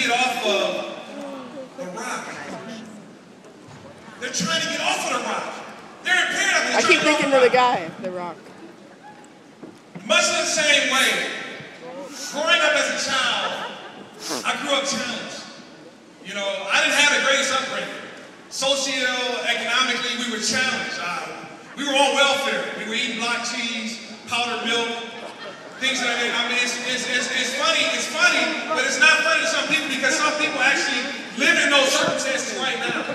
get off of the rock. They're trying to get off of the rock. They're impaired. I keep thinking of the guy, The Rock. Much in the same way, growing up as a child, I grew up challenged. You know, I didn't have the greatest upbringing. Socioeconomically, we were challenged. We were on welfare. We were eating block cheese, powdered milk, things like that. I mean, it's funny. It's funny, but it's not funny to some people because some people actually live in those circumstances right now.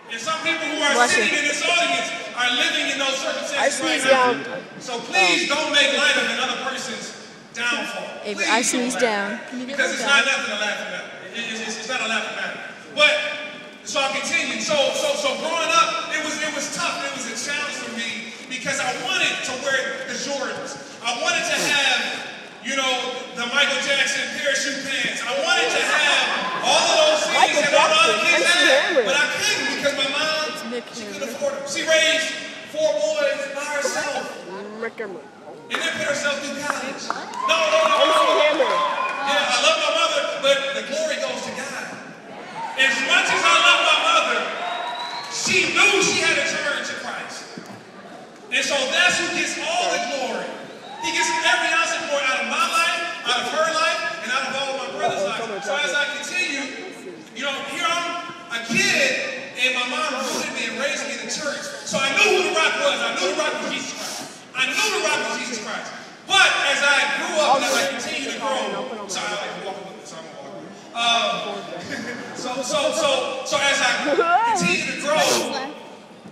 And some people who are sitting in this audience are living in those circumstances right now. So please don't make light of another person's downfall. I sneeze down. Because it's not nothing to laugh at. It's not a laughing matter. But so I'll continue. So growing up, it was tough. It was a challenge for me because I wanted to wear the Jordans. I wanted to have, you know, the Michael Jackson parachute pants. I wanted to have all of those things that all the other kids had, but I couldn't because my mom, she couldn't afford them. She raised 4 boys by herself. And then put herself through college. No. Yeah, I love my mother, but the glory goes to God. As much as I love my mother, she knew she had to turn to Christ. And so that's who gets all the glory. He gets every ounce of glory out of my life, out of her life, and out of all of my brother's life. So as I continue, you know, here I'm a kid, and my mom rooted me and raised me in the church. So I knew who The Rock was. I knew The Rock was Jesus Christ. I knew The Rock was Jesus Christ. But as I grew up and as I continue to grow, sorry, I like to walk with this, so I'm walking. So as I continue to grow,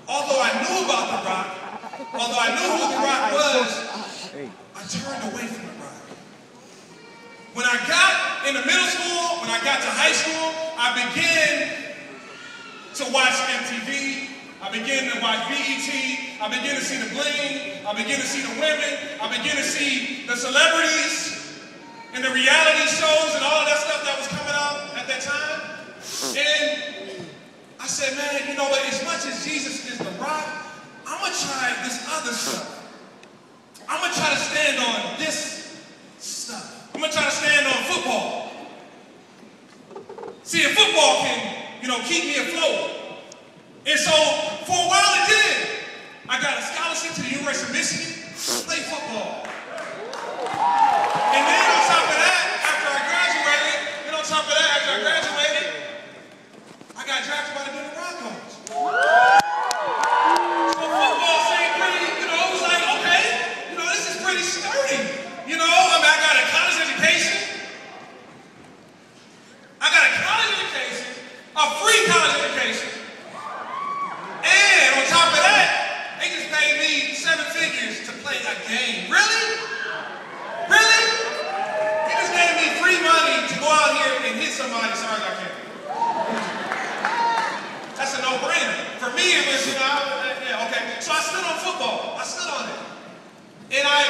although I knew about The Rock, although I knew who The Rock was, I turned away from The Rock. When I got into middle school, when I got to high school, I began to watch MTV. I began to watch BET. I began to see the bling. I began to see the women. I began to see the celebrities and the reality shows and all of that stuff that was coming out at that time. And I said, man, you know what? As much as Jesus is The Rock, I'm going to try this other stuff. I'm going to try to stand on this stuff. I'm going to try to stand on football. See, if football can, you know, keep me afloat. And so, for a while it did. I got a scholarship to the University of Michigan, play football. And then on top of that, after I graduated, I got drafted by the Denver Broncos. So football seemed pretty, you know, it was like, okay, you know, this is pretty sturdy. You know, I mean, I got a college education. A free college education. And on top of that, they just paid me 7 figures to play a game. Really? Really? You just gave me free money to go out here and hit somebody as hard as I can. That's a no-brainer. For me, it was, you know, yeah, okay. So I stood on football. I stood on it. And I